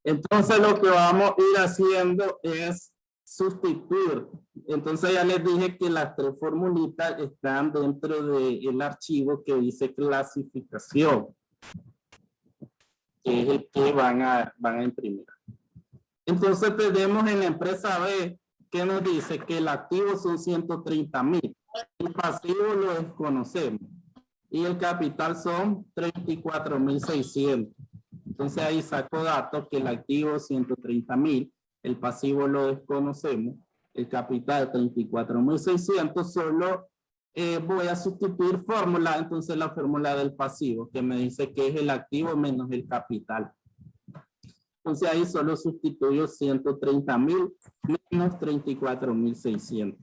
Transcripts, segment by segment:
Entonces lo que vamos a ir haciendo es sustituir. Entonces ya les dije que las tres formulitas están dentro del archivo que dice clasificación, que es el que van a imprimir. Entonces tenemos en la empresa B que nos dice que el activo son 130,000, el pasivo lo desconocemos y el capital son 34,600. Entonces ahí saco datos que el activo 130,000, el pasivo lo desconocemos, el capital 34,600, solo voy a sustituir fórmula, entonces la fórmula del pasivo que me dice que es el activo menos el capital. Entonces ahí solo sustituyo 130,000 menos 34,600.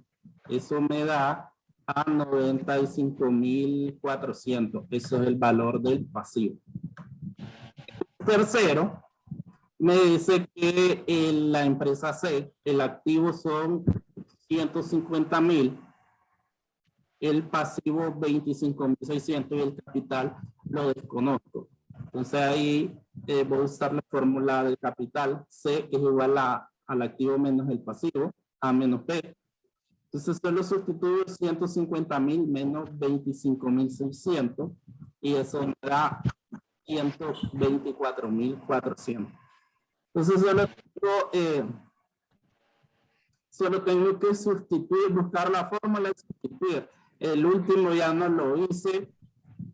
Eso me da a 95,400. Eso es el valor del pasivo. Tercero, me dice que en la empresa C, el activo son 150,000, el pasivo 25,600 y el capital lo desconozco. Entonces ahí voy a usar la fórmula del capital. C es igual al activo menos el pasivo, A menos P. Entonces solo sustituyo 150,000 menos 25,600 y eso me da 124,400. Entonces solo tengo que sustituir, buscar la fórmula y sustituir. El último ya no lo hice,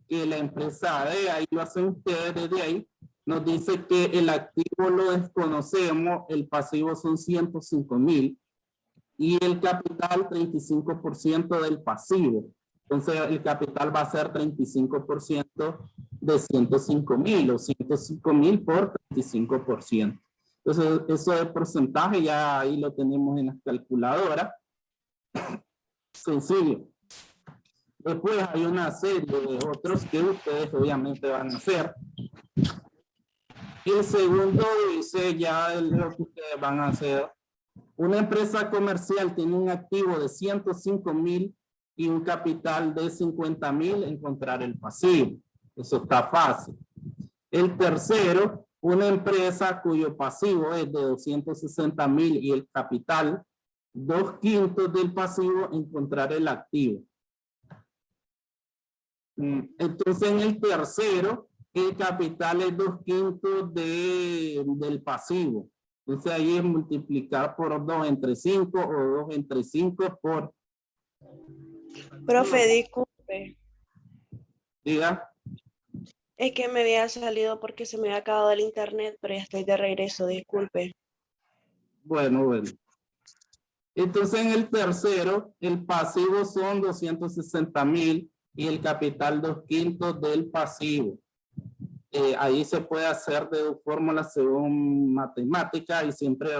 que la empresa D, ahí lo hacen ustedes desde ahí, nos dice que el activo lo desconocemos, el pasivo son 105,000 y el capital 35% del pasivo. Entonces el capital va a ser 35% de 105,000 o 105,000 por 35%. Entonces eso de porcentaje ya ahí lo tenemos en la calculadora. Sencillo. Después hay una serie de otros que ustedes obviamente van a hacer. El segundo dice ya lo que ustedes van a hacer. Una empresa comercial tiene un activo de 105,000 y un capital de 50,000, encontrar el pasivo. Eso está fácil. El tercero, una empresa cuyo pasivo es de 260,000 y el capital 2/5 del pasivo, encontrar el activo. Entonces en el tercero, el capital es 2/5 del pasivo. Entonces ahí es multiplicar por 2 entre 5 o 2 entre 5 por... Profe, disculpe. Diga. Es que me había salido porque se me había acabado el internet, pero ya estoy de regreso, disculpe. Bueno. Entonces en el tercero, el pasivo son 260,000 y el capital 2/5 del pasivo. Ahí se puede hacer de dos fórmulas según matemática y siempre,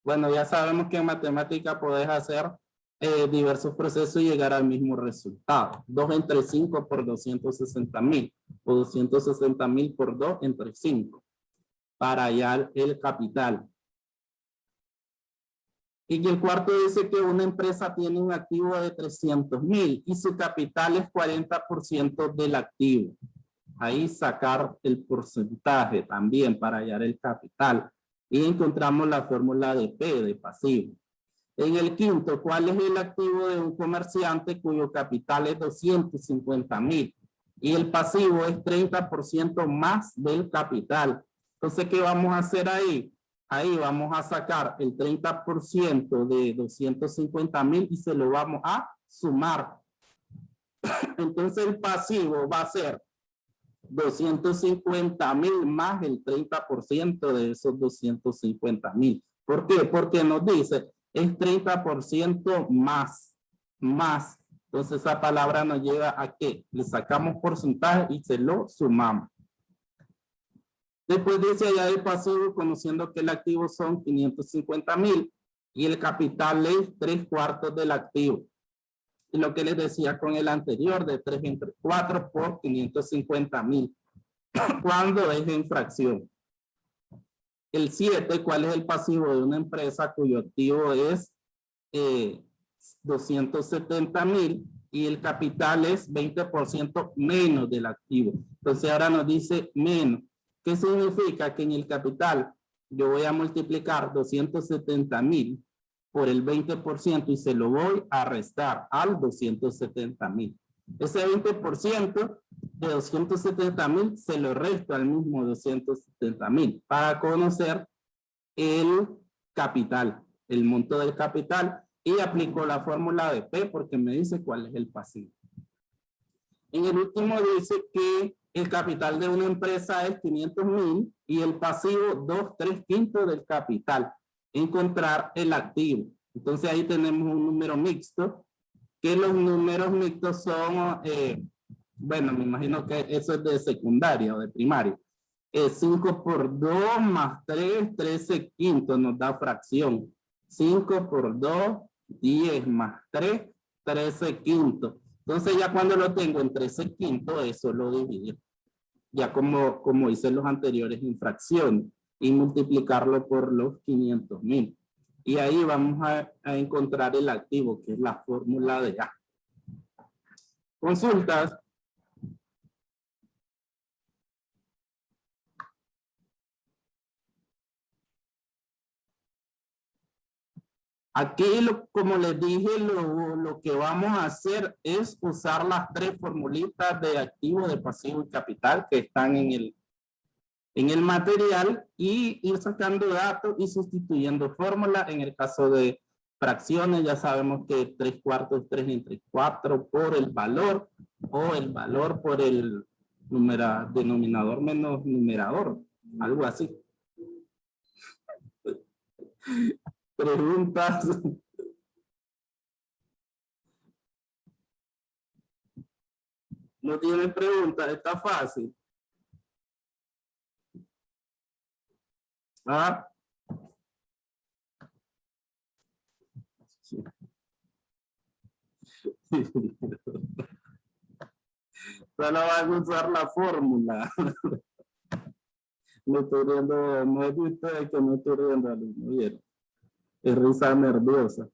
bueno, ya sabemos que en matemática podés hacer diversos procesos y llegar al mismo resultado. 2 entre 5 por 260,000 o 260,000 por 2 entre 5 para hallar el capital. Y el cuarto dice que una empresa tiene un activo de 300,000 y su capital es 40% del activo. Ahí sacar el porcentaje también para hallar el capital. Y encontramos la fórmula de P, de pasivo. En el quinto, ¿cuál es el activo de un comerciante cuyo capital es 250,000? Y el pasivo es 30% más del capital. Entonces, ¿qué vamos a hacer ahí? Ahí vamos a sacar el 30% de 250,000 y se lo vamos a sumar. Entonces, el pasivo va a ser 250,000 más el 30% de esos 250,000. ¿Por qué? Porque nos dice, es 30% más. Entonces, esa palabra nos lleva a que le sacamos porcentaje y se lo sumamos. Después dice allá el pasivo, conociendo que el activo son 550,000 y el capital es 3/4 del activo. Y lo que les decía con el anterior, de 3 entre 4 por 550,000. ¿Cuándo es en fracción? El 7, ¿cuál es el pasivo de una empresa cuyo activo es 270,000 y el capital es 20% menos del activo? Entonces ahora nos dice menos. ¿Qué significa? Que en el capital yo voy a multiplicar 270,000 por el 20% y se lo voy a restar al 270,000. Ese 20% de 270,000 se lo resto al mismo 270,000 para conocer el capital, el monto del capital, y aplico la fórmula de P porque me dice cuál es el pasivo. En el último dice que el capital de una empresa es 500,000 y el pasivo 2/3 del capital. Encontrar el activo. Entonces ahí tenemos un número mixto, que los números mixtos son, bueno, me imagino que eso es de secundaria o de primaria. 5 por 2 más 3, 13/5 nos da fracción. 5 por 2, 10 más 3, 13/5. Entonces ya cuando lo tengo en 13/5, eso lo divido. Ya como hice los anteriores en fracciones y multiplicarlo por los 500,000. Y ahí vamos a encontrar el activo, que es la fórmula de A. Consultas. Aquí, como les dije, lo que vamos a hacer es usar las 3 formulitas de activo, de pasivo y capital que están en el material y ir sacando datos y sustituyendo fórmulas. En el caso de fracciones, ya sabemos que 3/4 es 3 entre 4 por el valor o el valor por el denominador menos numerador, algo así. Preguntas. No tiene preguntas, está fácil. ¿Ah? Sí. Solo van a usar la fórmula. Me estoy riendo, no es de ustedes que me estoy riendo, alumno, ¿vieron? Es risa nerviosa.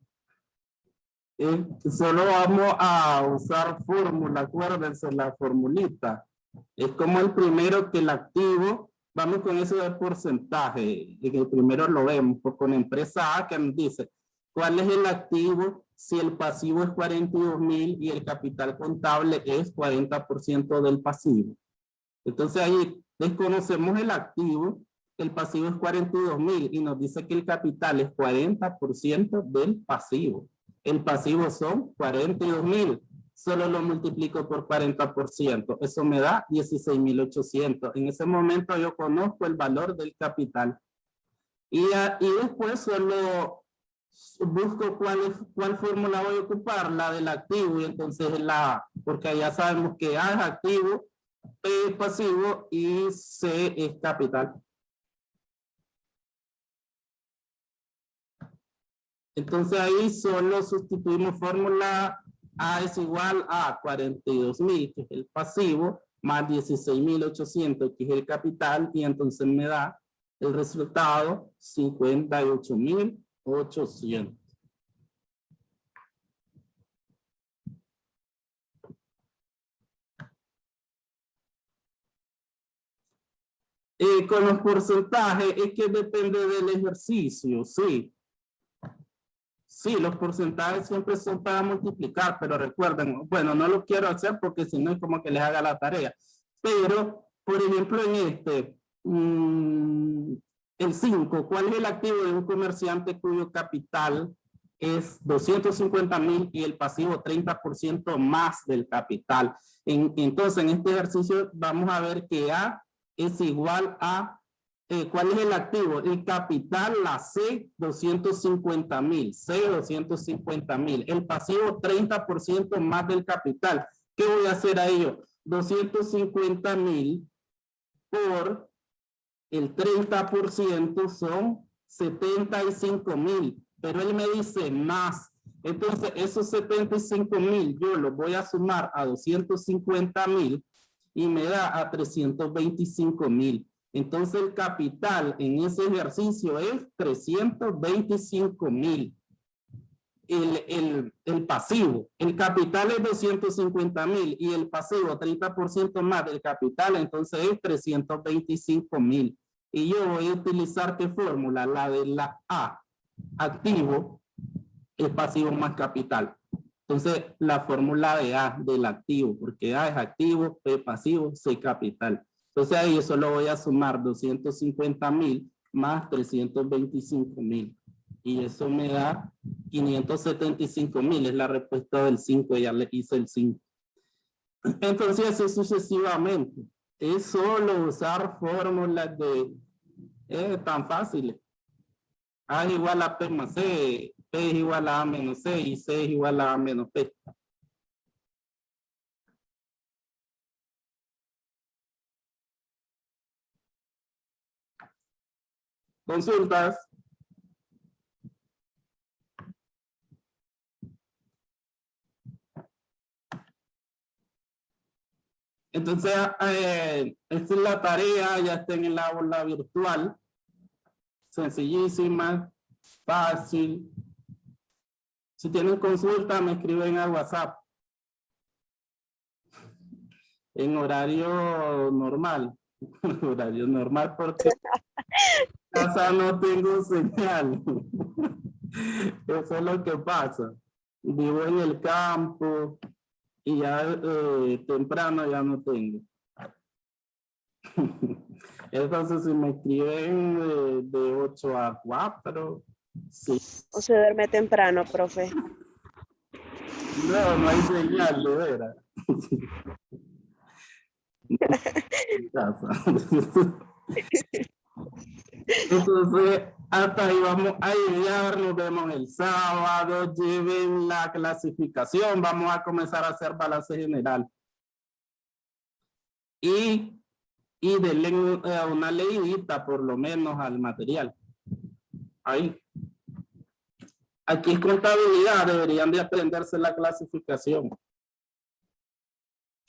Solo vamos a usar fórmula, acuérdense la formulita. Es como el primero que el activo, vamos con eso de porcentaje, en el primero lo vemos, pues con empresa A que nos dice, ¿cuál es el activo si el pasivo es 42,000 y el capital contable es 40% del pasivo? Entonces ahí desconocemos el activo, el pasivo es 42,000 y nos dice que el capital es 40% del pasivo. El pasivo son 42,000. Solo lo multiplico por 40%. Eso me da 16,800. En ese momento yo conozco el valor del capital. Y después solo busco cuál fórmula voy a ocupar, la del activo. Y entonces porque ya sabemos que A es activo, P es pasivo y C es capital. Entonces ahí solo sustituimos fórmula. A es igual a 42,000, que es el pasivo, más 16,800, que es el capital, y entonces me da el resultado 58,800. Con los porcentajes es que depende del ejercicio, sí. Sí, los porcentajes siempre son para multiplicar, pero recuerden, bueno, no lo quiero hacer porque si no es como que les haga la tarea. Pero, por ejemplo, en el 5, ¿cuál es el activo de un comerciante cuyo capital es 250,000 y el pasivo 30% más del capital? Entonces, en este ejercicio vamos a ver que A es igual a ¿cuál es el activo? El capital, la C, 250,000. C, 250,000. El pasivo, 30% más del capital. ¿Qué voy a hacer a ello? 250,000 por el 30% son 75,000. Pero él me dice más. Entonces, esos 75,000 yo los voy a sumar a 250,000 y me da a 325,000. Entonces el capital en ese ejercicio es 325,000. El pasivo, el capital es 250,000 y el pasivo 30% más del capital, entonces es 325,000. Y yo voy a utilizar ¿qué fórmula? La de la A. Activo es pasivo más capital. Entonces, la fórmula de A del activo, porque A es activo, P pasivo, C capital. Entonces, ahí yo solo voy a sumar 250,000 más 325,000. Y eso me da 575,000. Es la respuesta del 5, ya le hice el 5. Entonces, así sucesivamente. Es solo usar fórmulas de... tan fáciles. A es igual a P más C, P es igual a menos C y C es igual a menos P. Consultas. Entonces, esta es la tarea, ya está en el aula virtual. Sencillísima, fácil. Si tienen consulta, me escriben al WhatsApp. En horario normal. Horario normal porque en casa no tengo señal. Eso es lo que pasa. Vivo en el campo y ya temprano ya no tengo. Entonces, si me escriben de 8 a 4, sí. O se duerme temprano, profe. No, no hay señal, de veras. Entonces, hasta ahí vamos a llegar, nos vemos el sábado, lleven la clasificación, vamos a comenzar a hacer balance general. Y denle una leidita por lo menos al material. Ahí. Aquí es contabilidad, deberían de aprenderse la clasificación.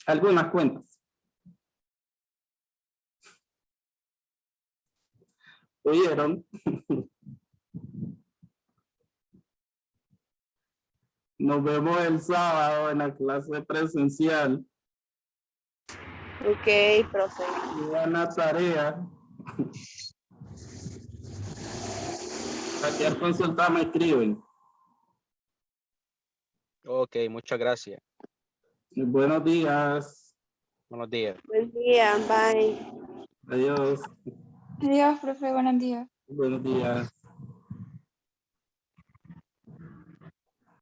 Algunas cuentas. ¿Oyeron? Nos vemos el sábado en la clase presencial. Ok, profe. Buena tarea. Cualquier consulta me escriben. Ok, muchas gracias. Buenos días. Buenos días. Buen día, bye. Adiós. Adiós, profe, buenos días. Buenos días.